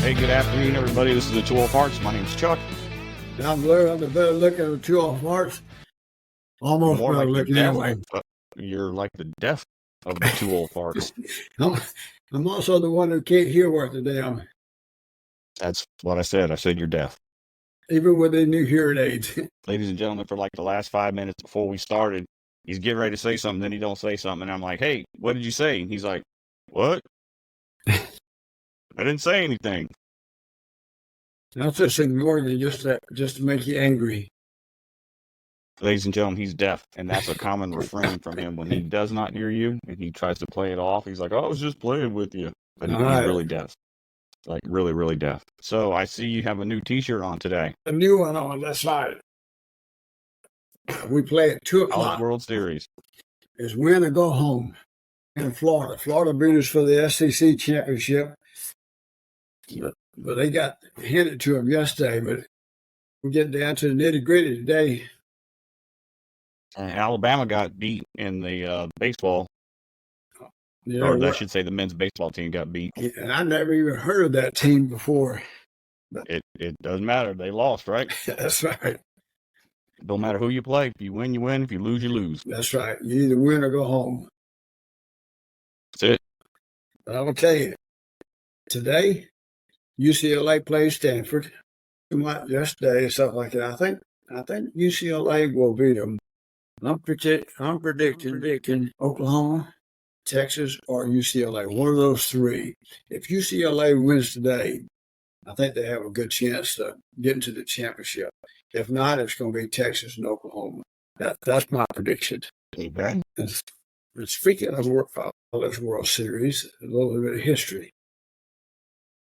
Hey, good afternoon, everybody. This is the 2 Parts. My name's Chuck. I'm Blair. I'm the better looking of the 2 Parts. Almost More better like looking the anyway. You're like the deaf of the 2 Parts. I'm also the one who can't hear worth a damn, That's what I said. I said you're deaf. even with the new hearing aids. Ladies and gentlemen, for like the last 5 minutes before we started, he's getting ready to say something, then he don't say something, and I'm like, hey, what did you say? And he's like, what? I didn't say anything. That's just ignoring you just to make you angry. Ladies and gentlemen, he's deaf, and that's a common refrain from him when he does not hear you and he tries to play it off. He's like, oh, I was just playing with you. But he's really deaf. Like, really, really deaf. So I see you have a new T-shirt on today. A new one on that side. We play at 2 o'clock. World Series. It's win or go home in Florida. Florida beat us for the SEC championship. But they got handed to them yesterday. But we get down to the nitty-gritty today. Alabama got beat in the baseball. Or I should say the men's baseball team got beat. And I never even heard of that team before. It doesn't matter. They lost, right? That's right. Don't matter who you play. If you win, you win. If you lose, you lose. That's right. You either win or go home. That's it. But I will tell you, today, UCLA plays Stanford. Yesterday, stuff like that. I think UCLA will beat them. I'm predicting Oklahoma, Texas, or UCLA. One of those three. If UCLA wins today, I think they have a good chance to get into the championship. If not, it's going to be Texas and Oklahoma. That's my prediction. Okay. And speaking of this World Series, a little bit of history.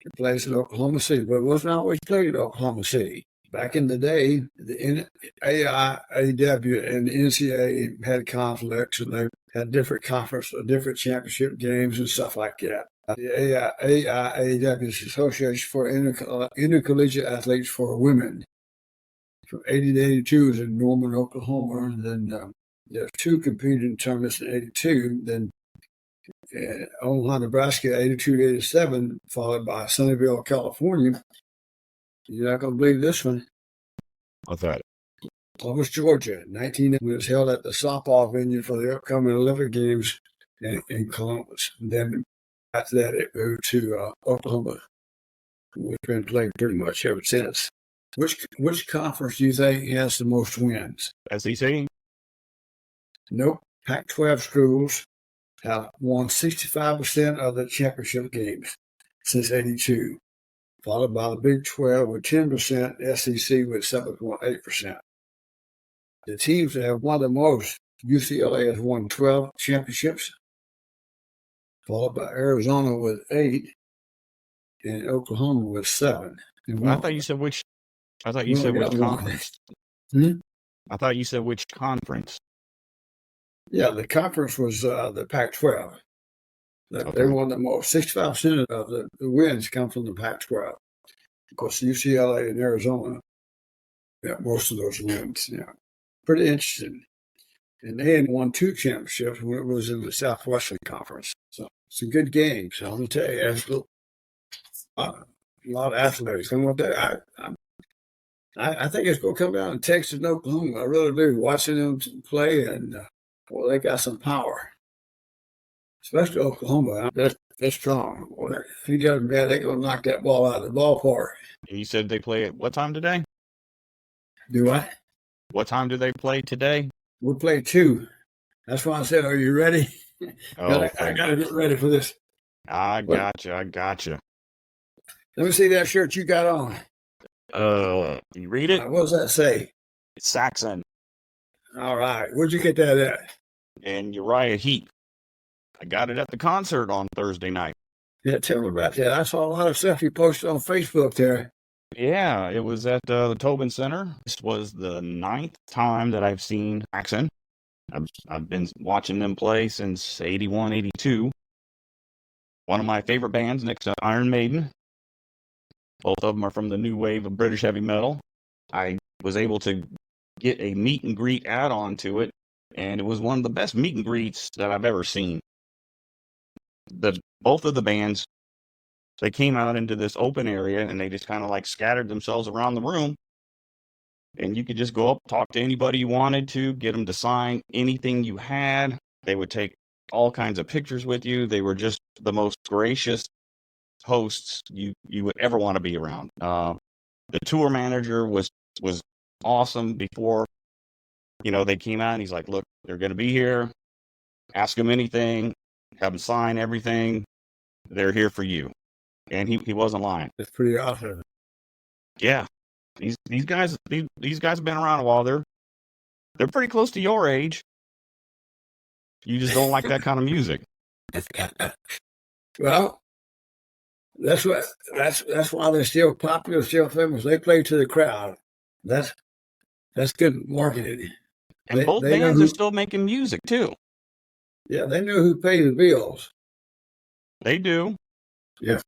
It plays in Oklahoma City, but it wasn't always played in Oklahoma City. Back in the day, the AIAW and the NCAA had conflicts, and they had different different championship games and stuff like that. The AIAW is the Association for Intercollegiate Athletes for Women. From 80 to 82 was in Norman, Oklahoma, and then there's 2 competing tournaments in 82. Then Omaha, Nebraska, 82 to 87, followed by Sunnyvale, California. You're not going to believe this one. What's that? Columbus, Georgia, 1980, was held at the softball venue for the upcoming Olympic Games in Columbus. And then after that, it moved to Oklahoma. We've been playing pretty much ever since. Which conference do you think has the most wins? SEC? Nope. Pac-12 schools have won 65% of the championship games since 82, followed by the Big 12 with 10%, SEC with 7.8%. The teams that have won the most, UCLA has won 12 championships, followed by Arizona with 8, and Oklahoma with 7. I thought you said which. I thought you said which conference. I thought you said which conference. Yeah, the conference was the Pac-12. They won the most. 65% of the wins come from the Pac-12. Of course, UCLA and Arizona got most of those wins. Yeah, pretty interesting. And they had won 2 championships when it was in the Southwestern Conference. So it's a good game. So I'm going to tell you, there's a lot of athletics. I think it's going to come down in Texas and Oklahoma. I really do. Watching them play, and well, they got some power. Especially Oklahoma. That's strong. Boy, if you got them bad, they're going to knock that ball out of the ballpark. You said they play at what time today? Do I? What time do they play today? We'll play 2. That's why I said, are you ready? I got to get ready for this. I gotcha. Let me see that shirt you got on. You read it? What does that say? It's Saxon. All right. Where'd you get that at? And Uriah Heep. I got it at the concert on Thursday night. Yeah, tell me about that. I saw a lot of stuff you posted on Facebook there. Yeah, it was at the Tobin Center. This was the 9th time that I've seen Saxon. I've been watching them play since 81, 82. One of my favorite bands next to Iron Maiden. Both of them are from the new wave of British heavy metal. I was able to get a meet and greet add-on to it, and it was one of the best meet and greets that I've ever seen. Both of the bands So they came out into this open area and they just kind of like scattered themselves around the room. And you could just go up, talk to anybody you wanted to, get them to sign anything you had. They would take all kinds of pictures with you. They were just the most gracious hosts you would ever want to be around. The tour manager was awesome. Before, they came out and he's like, look, they're going to be here. Ask them anything, have them sign everything. They're here for you. And he wasn't lying. That's pretty awesome. Yeah. These guys have been around a while. They're pretty close to your age. You just don't like that kind of music. Well, that's why they're still popular, still famous. They play to the crowd. That's good marketing. And both bands are still making music too. Yeah, they know who pays the bills. They do. Yeah.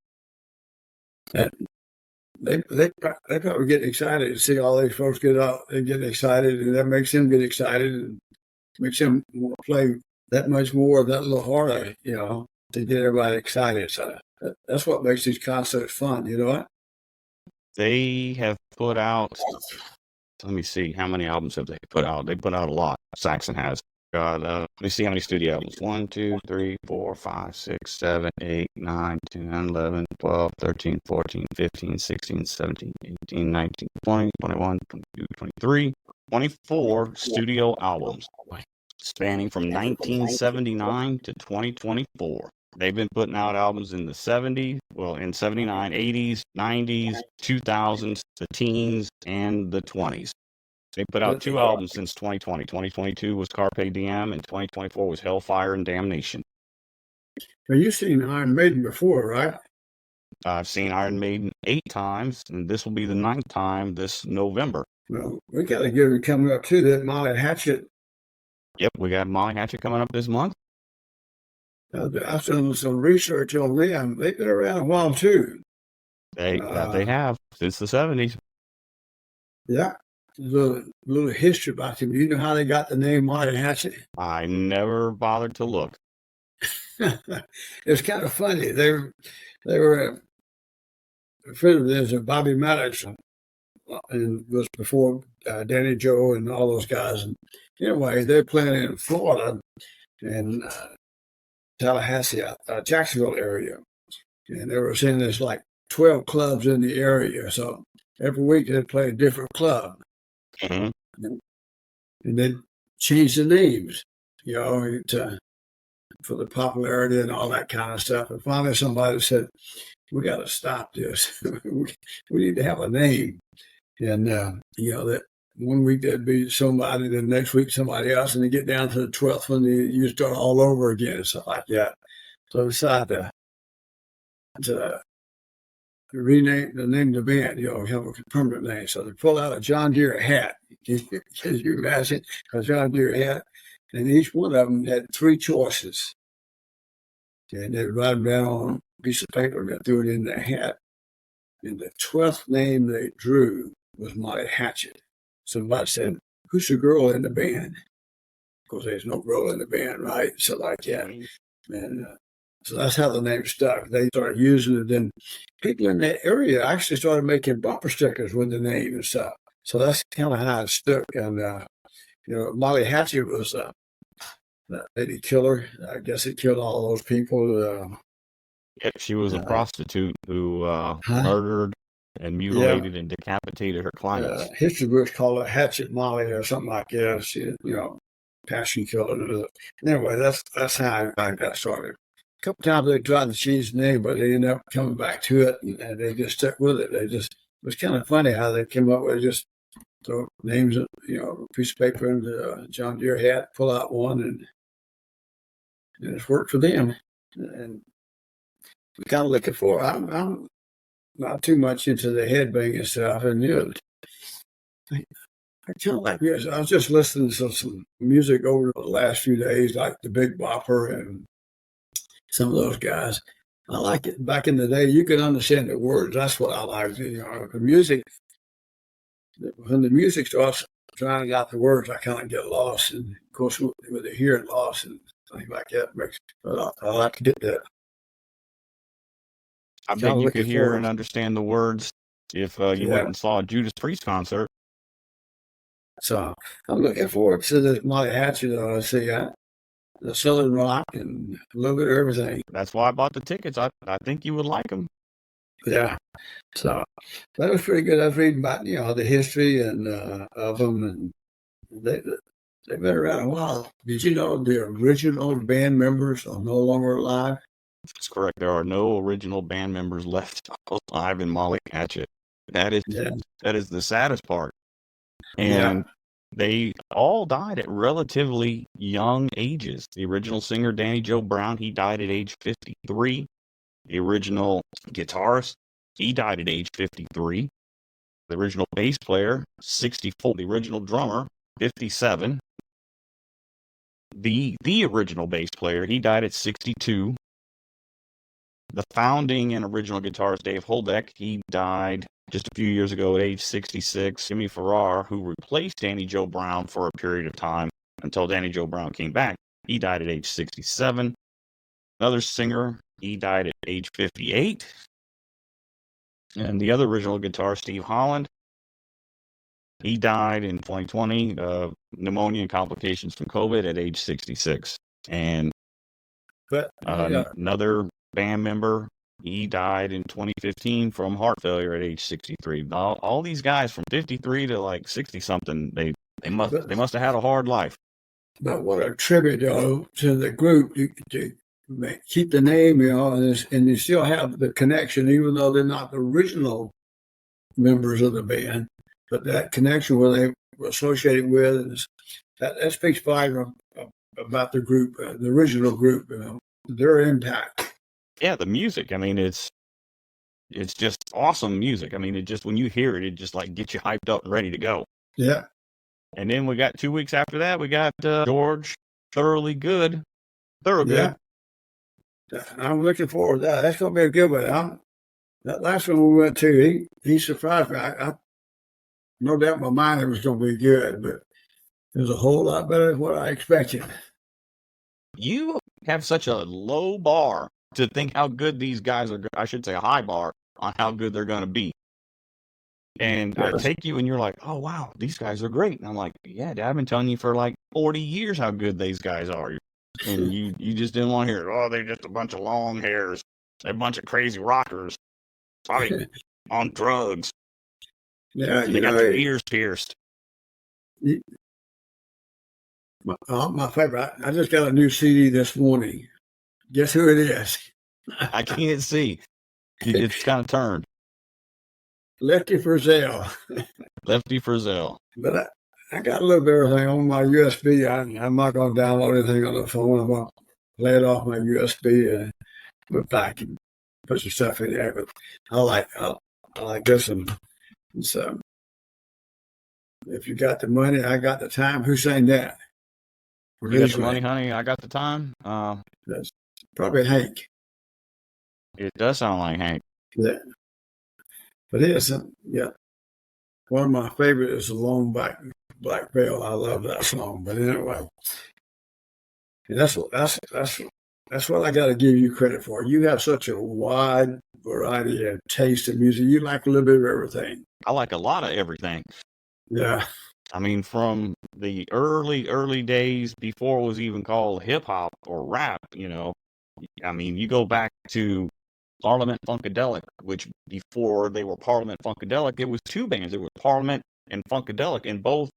They probably get excited to see all these folks get out and get excited, and that makes them get excited and makes them play that much more, that little harder, to get everybody excited. So that's what makes these concerts fun, you know what? They have put out, let me see, how many albums have they put out? They put out a lot. Saxon has. Let me see how many studio albums. 1, 2, 3, 4, 5, 6, 7, 8, 9, 10, 11, 12, 13, 14, 15, 16, 17, 18, 19, 20, 21, 22, 23, 24 studio albums spanning from 1979 to 2024. They've been putting out albums in the 70s, in 79, 80s, 90s, 2000s, the teens, and the 20s. They put out 2 albums since 2020. 2022 was Carpe Diem, and 2024 was Hellfire and Damnation. Well, you've seen Iron Maiden before, right? I've seen Iron Maiden 8 times, and this will be the 9th time this November. Well, we got to give it coming up too, that Molly Hatchet. Yep, we got Molly Hatchet coming up this month. I've done some research on them. They've been around a while too. They have since the 70s. Yeah. There's a little history about them. You know how they got the name Molly Hatchet? I never bothered to look. It's kind of funny. They were a friend of theirs, Bobby Maddox, and was before Danny Joe and all those guys. And anyway, they're playing in Florida and Tallahassee, Jacksonville area, and they were saying there's like 12 clubs in the area. So every week they play a different club. Mm-hmm. And then change the names, for the popularity and all that kind of stuff. And finally, somebody said, "We got to stop this. we need to have a name." And that one week there'd be somebody, the next week somebody else, and you get down to the 12th one, you start all over again, and stuff like that. So I decided to rename the name of the band, have a permanent name. So they pulled out a John Deere hat. Can you imagine a John Deere hat? And each one of them had 3 choices. And they'd write them down on a piece of paper and threw it in their hat. And the 12th name they drew was Molly Hatchet. Somebody said, "Who's the girl in the band?" Of course, there's no girl in the band, right? So like that. And so that's how the name stuck. They started using it. Then people in that area actually started making bumper stickers with the name and stuff. So that's kind of how it stuck. And, Molly Hatchet was that lady killer. I guess it killed all those people. She was a prostitute who murdered and mutilated and decapitated her clients. History books call it Hatchet Molly or something like that. She, passion killer. Anyway, that's how I got started. A couple times they tried to change the name, but they ended up coming back to it, and they just stuck with it. It was kind of funny how they came up with just throw names, a piece of paper into a John Deere hat, pull out one, and it's worked for them. And we're kind of looking for. I'm not too much into the headbanging stuff, and I kind of like this. I was just listening to some music over the last few days, like the Big Bopper and some of those guys. I like it. Back in the day, you could understand the words. That's what I like. The music. When the music starts trying to get the words, I kind of get lost. And of course, with the hearing loss and things like that, I like to get that. I So bet I'm you could looking hear and forward. understand the words if you went Yeah. and saw a Judas Priest concert. So I'm looking forward to the Molly Hatchet. See, the Southern Rock and a little bit of everything. That's why I bought the tickets. I think you would like them. Yeah. So that was pretty good. I was reading about the history and of them, and they they've been around a while. Did you know the original band members are no longer alive? That's correct. There are no original band members left alive in Molly Hatchet. That is Yeah. that is the saddest part. Yeah. And they all died at relatively young ages. The original singer, Danny Joe Brown, he died at age 53. The original guitarist, he died at age 53. The original bass player, 64. The original drummer, 57. The original bass player, he died at 62. The founding and original guitarist, Dave Holbeck, he died just a few years ago at age 66. Jimmy Farrar, who replaced Danny Joe Brown for a period of time until Danny Joe Brown came back, he died at age 67. Another singer, he died at age 58. And the other original guitarist, Steve Holland, he died in 2020 of pneumonia and complications from COVID at age 66. And But yeah. another band member, he died in 2015 from heart failure at age 63. All these guys from 53 to like 60 something, they must have had a hard life. But what a tribute, though, to the group to keep the name, and you still have the connection, even though they're not the original members of the band. But that connection where they were associated with, that speaks volume about the group, the original group, their impact. Yeah, the music. I mean, it's just awesome music. I mean, it just, when you hear it, it just like gets you hyped up and ready to go. Yeah. And then we got 2 weeks after that, we got George Thorogood. Yeah. I'm looking forward to that. That's going to be a good one. That last one we went to, he surprised me. I no doubt in my mind it was going to be good, but it was a whole lot better than what I expected. You have such a low bar to think how good these guys are. I should say a high bar on how good they're going to be. And Yes. I take you and you're like, oh, wow, these guys are great. And I'm like, yeah, Dad, I've been telling you for like 40 years how good these guys are. And you just didn't want to hear it. Oh, they're just a bunch of long hairs. They're a bunch of crazy rockers. Probably on drugs. Yeah, They got their ears pierced. My favorite. I just got a new CD this morning. Guess who it is? I can't see. It's kind of turned. Lefty Frizzell. Lefty Frizzell. But I got a little bit of everything on my USB. I'm not going to download anything on the phone. I'm going to play it off my USB and put back and put some stuff in there. But I like this one. So if you got the money, I got the time. Who sang that? You got the money, honey? I got the time. That's probably Hank. It does sound like Hank. Yeah. But it isn't. Yeah. One of my favorites is the Long Black Veil. I love that song. But anyway, that's what I got to give you credit for. You have such a wide variety of taste in music. You like a little bit of everything. I like a lot of everything. Yeah. I mean, from the early days before it was even called hip hop or rap, I mean, you go back to Parliament Funkadelic, which before they were Parliament Funkadelic, it was two bands. It was Parliament and Funkadelic, and both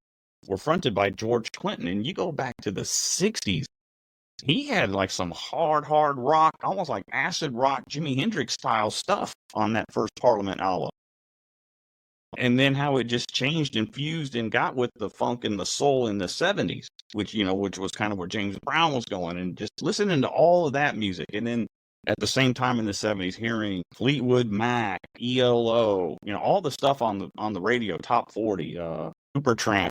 were fronted by George Clinton. And you go back to the 60s, he had like some hard rock, almost like acid rock, Jimi Hendrix style stuff on that first Parliament album. And then how it just changed and fused and got with the funk and the soul in the 70s, which was kind of where James Brown was going, and just listening to all of that music. And then at the same time in the 70s, hearing Fleetwood Mac, ELO, all the stuff on the radio, Top 40, Supertramp.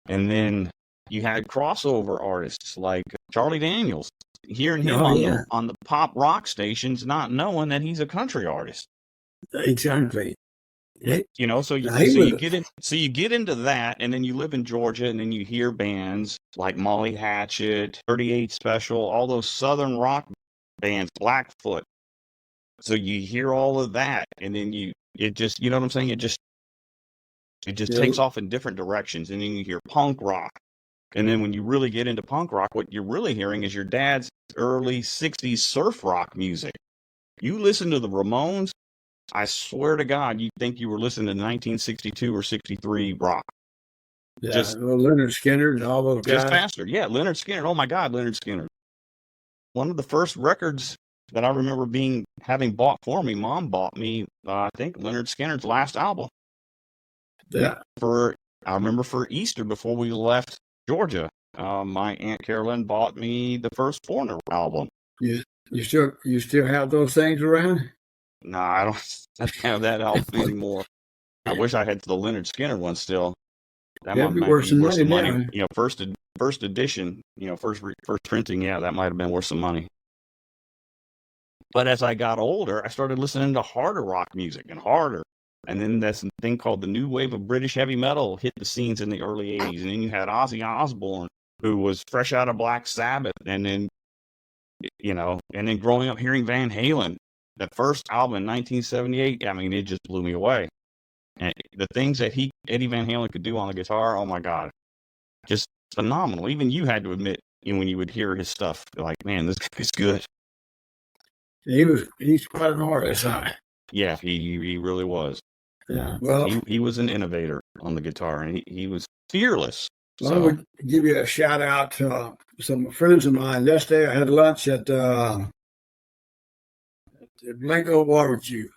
And then you had crossover artists like Charlie Daniels, hearing him on the pop rock stations, not knowing that he's a country artist. Exactly. So you get into that, and then you live in Georgia, and then you hear bands like Molly Hatchet, 38 Special, all those Southern rock bands, Blackfoot, So you hear all of that, and then it just, you know what I'm saying? It just Yeah, takes off in different directions, and then you hear punk rock. And then when you really get into punk rock, what you're really hearing is your dad's early 60s surf rock music. You listen to the Ramones, I swear to God, you'd think you were listening to 1962 or 63 rock. yeah. Leonard Skinner and all those Just guys. faster. Yeah, Leonard Skinner. Oh my God, Leonard Skinner. One of the first records that I remember having bought for me, Mom bought me, I think Leonard Skinner's last album. Yeah. I remember for Easter before we left Georgia, my Aunt Carolyn bought me the first Foreigner album. You still have those things around? No, I don't have that album anymore. I wish I had the Leonard Skinner one still. That It'd be might worse be than worth some money. now. You know, first edition, you know, first printing, yeah, that might have been worth some money. But as I got older, I started listening to harder rock music and harder. And then this thing called the new wave of British heavy metal hit the scenes in the early 80s. And then you had Ozzy Osbourne, who was fresh out of Black Sabbath. And then, you know, and then growing up hearing Van Halen, that first album in 1978, I mean, it just blew me away. And the things that Eddie Van Halen could do on the guitar, oh my God, just phenomenal. Even you had to admit, you know, when you would hear his stuff, like, man, this guy's good. He's quite an artist, huh? Yeah, he really was. Yeah. Well, he was an innovator on the guitar, and he was fearless. I would give you a shout out to some friends of mine. Yesterday, I had lunch at Blanco Barbecue.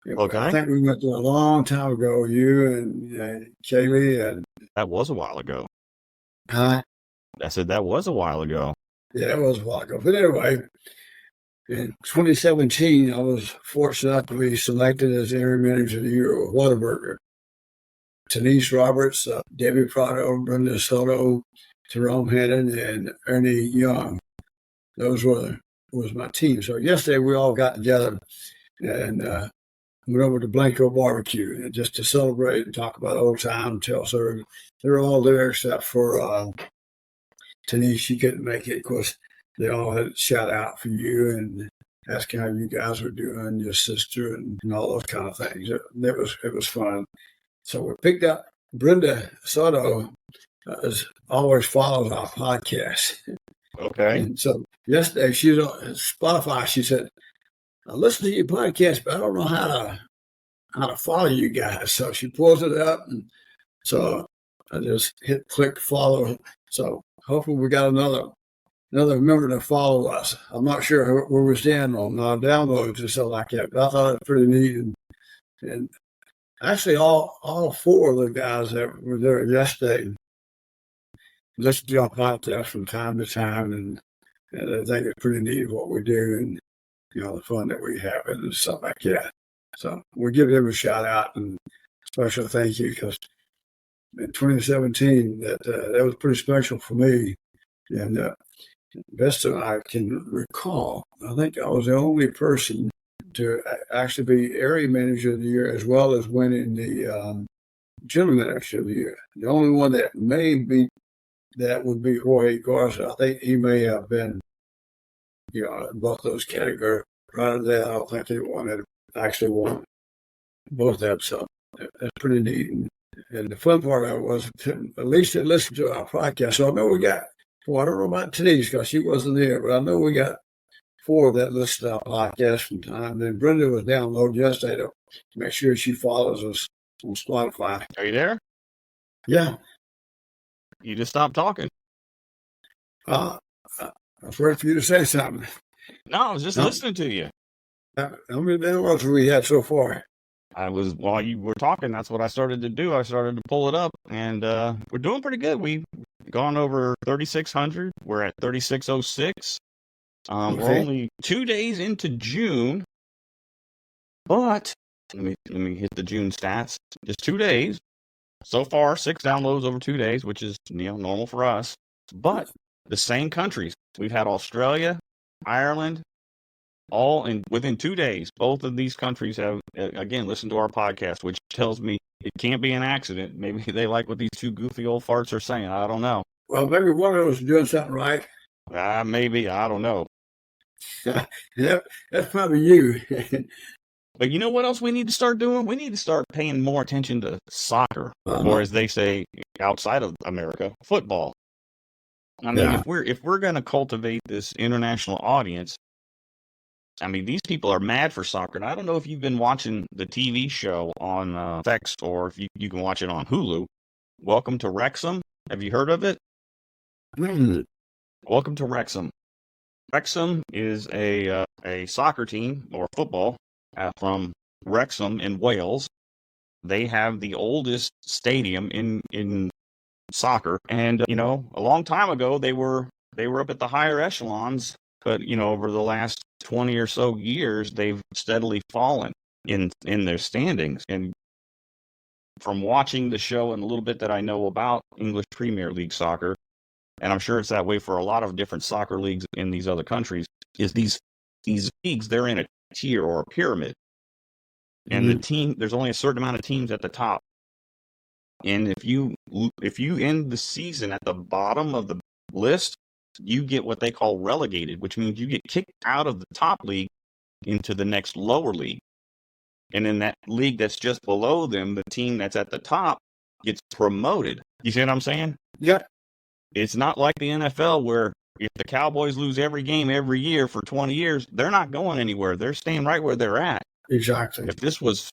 Okay. I think we went there a long time ago. You and Kaylee and that was a while ago. Huh? I said that was a while ago. Yeah, it was a while ago. But anyway, in 2017, I was fortunate to be selected as Area Manager of the Year with Whataburger. Denise Roberts, Debbie Prado, Brenda Soto, Jerome Hannon, and Ernie Young. Those was my team. So yesterday we all got together and went over to Blanco Barbecue just to celebrate and talk about old time. So they're all there except for Denise. She couldn't make it. Of course, they all had a shout out for you and asking how you guys were doing, your sister, and all those kind of things. It was fun. So we picked up Brenda Soto, always follows our podcast. Okay. And so yesterday she's on Spotify. She said, "I listen to your podcast, but I don't know how to follow you guys." So she pulls it up, and so I just click follow. So hopefully we got another member to follow us. I'm not sure where we stand on downloads and stuff like that, but I thought it was pretty neat. And actually, all four of the guys that were there yesterday listen to our podcast from time to time, and I think it's pretty neat what we do and, you know, the fun that we have and stuff like that. So we give them a shout out and special thank you because in 2017, that was pretty special for me. And best that I can recall, I think I was the only person to actually be Area Manager of the Year as well as winning the General Manager of the Year. The only one that would be Jorge Garza. I think he may have been, you know, in both those categories. Prior to that, I don't think anyone had actually won both of them. So that's pretty neat. And the fun part of it was at least they listened to our podcast. So I know we got, well, I don't know about Denise because she wasn't there, but I know we got four that listen to our podcast from time. And then Brenda was downloading yesterday to make sure she follows us on Spotify. Are you there? Yeah. You just stopped talking. I was waiting for you to say something. No, I was just listening to you. How many downloads have we had so far? While you were talking, that's what I started to do. I started to pull it up, and we're doing pretty good. We've gone over 3,600. We're at 3,606. Okay. We're only 2 days into June, but let me hit the June stats. Just 2 days. So far, 6 downloads over 2 days, which is, you know, normal for us. But the same countries. We've had Australia, Ireland, all within 2 days. Both of these countries have, again, listened to our podcast, which tells me it can't be an accident. Maybe they like what these two goofy old farts are saying. I don't know. Well, maybe one of us is doing something right. Maybe. I don't know. Yeah, that's probably you. But you know what else we need to start doing? We need to start paying more attention to soccer, or as they say outside of America, football. I mean, Yeah. if we're going to cultivate this international audience, I mean, these people are mad for soccer. And I don't know if you've been watching the TV show on FX or if you can watch it on Hulu. Welcome to Wrexham. Have you heard of it? Welcome to Wrexham. Wrexham is a soccer team or football from Wrexham in Wales. They have the oldest stadium in soccer, and a long time ago they were up at the higher echelons, but over the last 20 or so years they've steadily fallen in their standings. And from watching the show and a little bit that I know about English Premier League soccer, and I'm sure it's that way for a lot of different soccer leagues in these other countries, is these leagues, they're in a tier or a pyramid. And there's only a certain amount of teams at the top. And if you end the season at the bottom of the list, you get what they call relegated, which means you get kicked out of the top league into the next lower league. And in that league that's just below them, the team that's at the top gets promoted. You see what I'm saying? Yeah. It's not like the NFL where if the Cowboys lose every game every year for 20 years, they're not going anywhere. They're staying right where they're at. Exactly. If this was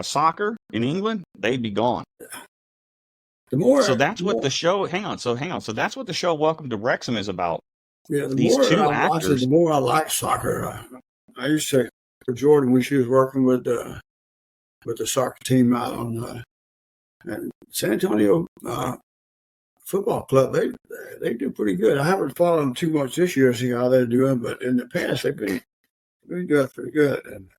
soccer in England, they'd be gone. So that's what the show. Hang on. So that's what the show Welcome to Wrexham is about. Yeah, the These more two I watch it, actors. the more I like soccer. I used to for Jordan when she was working with the soccer team out on San Antonio football club. They do pretty good. I haven't followed them too much this year to see how they're doing, but in the past they've been doing pretty good. And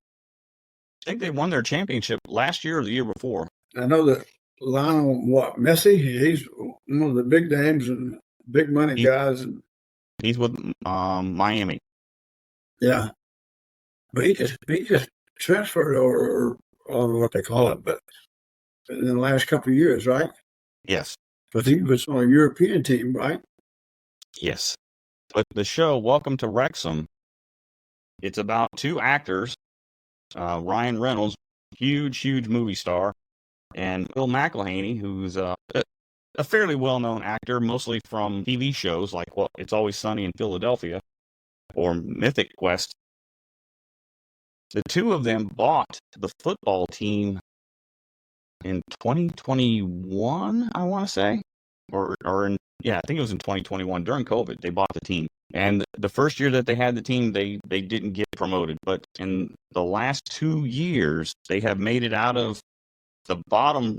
I think they won their championship last year or the year before. I know that Lionel Messi, he's one of the big names and big money guys. And he's with Miami. Yeah, but he just transferred or what they call it, but in the last couple of years, right? Yes. But he was on a European team, right? Yes. But the show Welcome to Wrexham, it's about two actors, Ryan Reynolds, huge movie star, and Will McElhaney, who's a fairly well-known actor, mostly from TV shows like It's Always Sunny in Philadelphia or Mythic Quest. The two of them bought the football team in 2021, I want to say, I think it was in 2021 during COVID. They bought the team, and the first year that they had the team, they didn't get promoted. But in the last 2 years, they have made it out of the bottom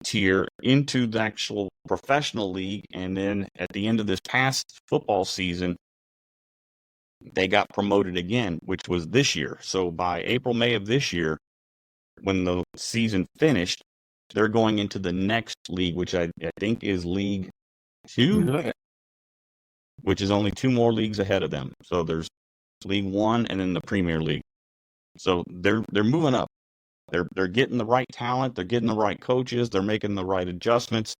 tier into the actual professional league, and then at the end of this past football season, they got promoted again, which was this year. So by April, May of this year, when the season finished, they're going into the next league, which I think is League 2, which is only 2 more leagues ahead of them. So there's League 1 and then the Premier League. So they're moving up. They're getting the right talent. They're getting the right coaches. They're making the right adjustments.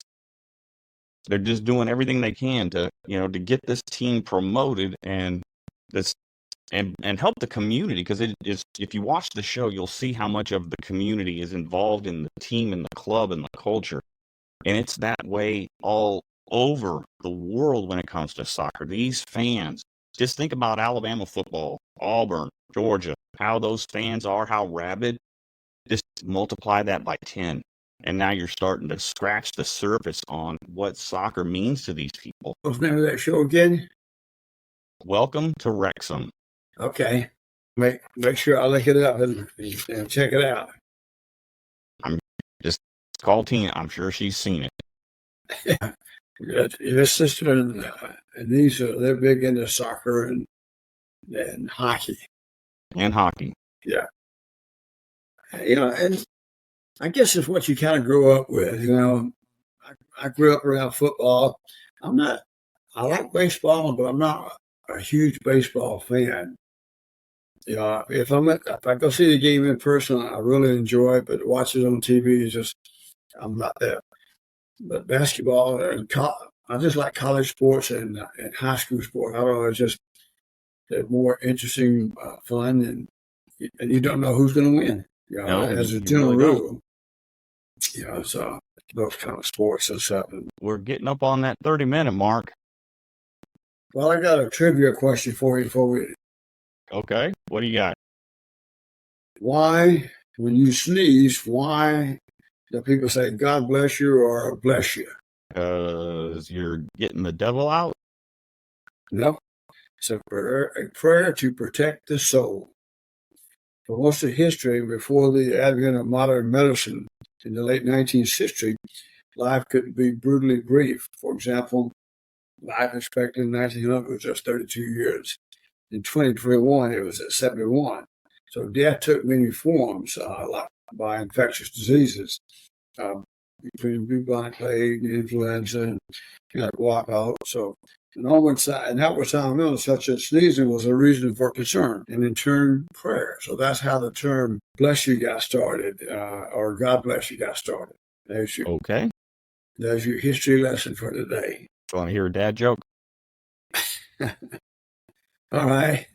They're just doing everything they can to get this team promoted and help the community, because it is, if you watch the show, you'll see how much of the community is involved in the team and the club and the culture. And it's that way all over the world when it comes to soccer. These fans, just think about Alabama football, Auburn, Georgia, how those fans are, how rabid. Just multiply that by 10. And now you're starting to scratch the surface on what soccer means to these people. What's the name of that show again? Welcome to Wrexham. Okay. Make sure I look it up and check it out. I'm just call Tina. I'm sure she's seen it. Yeah. Your sister and these they're big into soccer and hockey. And hockey. Yeah. And I guess it's what you kind of grow up with. I grew up around football. I like baseball, but I'm not a huge baseball fan. If I go see the game in person, I really enjoy it, but watch it on TV is just, I'm not there. But basketball and I just like college sports and high school sports. I don't know, it's just They're more interesting, fun, and you don't know who's going to win. No, As a you general really don't. rule, so those kind of sports and stuff. We're getting up on that 30-minute mark. Well, I got a trivia question for you before we. Okay, what do you got? Why, when you sneeze, why do people say "God bless you" or "bless you"? Because you're getting the devil out. No, it's a prayer to protect the soul. For most of history, before the advent of modern medicine in the late 19th century, life could be brutally brief. For example, life expectancy in 1900 was just 32 years. In 2021, it was at 71. So death took many forms, like by infectious diseases, between bubonic plague, influenza, and walkout. So an outward sign illness such as sneezing was a reason for concern, and in turn, prayer. So that's how the term "bless you" got started, or "God bless you" got started. Okay. There's your history lesson for today. Want to hear a dad joke? All right.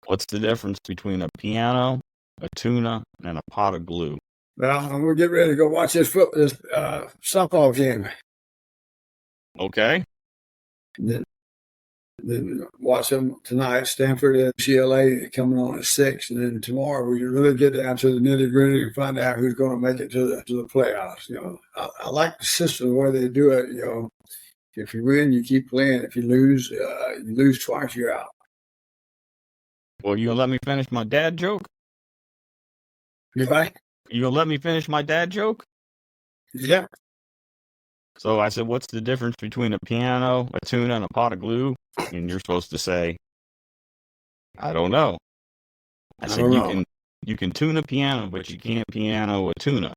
What's the difference between a piano, a tuna, and a pot of glue? Well, I'm gonna get ready to go watch this softball game. Okay. Then watch them tonight. Stanford and UCLA coming on at 6, and then tomorrow we really get down to the nitty gritty and find out who's going to make it to the playoffs. I like the system where they do it. If you win, you keep playing. If you lose twice, you're out. Well, you gonna let me finish my dad joke? Goodbye. You gonna let me finish my dad joke? Yeah. So I said, what's the difference between a piano, a tuna, and a pot of glue? And you're supposed to say, I don't know. I said, you can tune a piano, but you can't piano a tuna.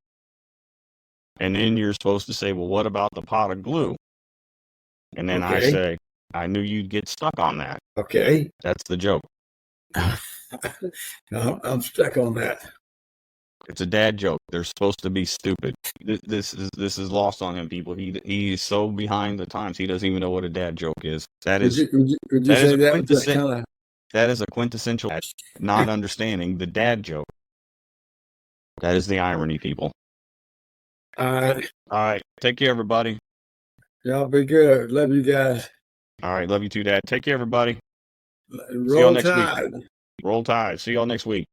And then you're supposed to say, well, what about the pot of glue? And then I say, I knew you'd get stuck on that. Okay. That's the joke. No, I'm stuck on that. It's a dad joke. They're supposed to be stupid. This is lost on him, people. He's so behind the times. He doesn't even know what a dad joke is. That is that is a quintessential not understanding the dad joke. That is the irony, people. All right. Take care, everybody. Y'all be good. Love you guys. All right. Love you too, Dad. Take care, everybody. Roll Tide. Roll Tide. See y'all next week.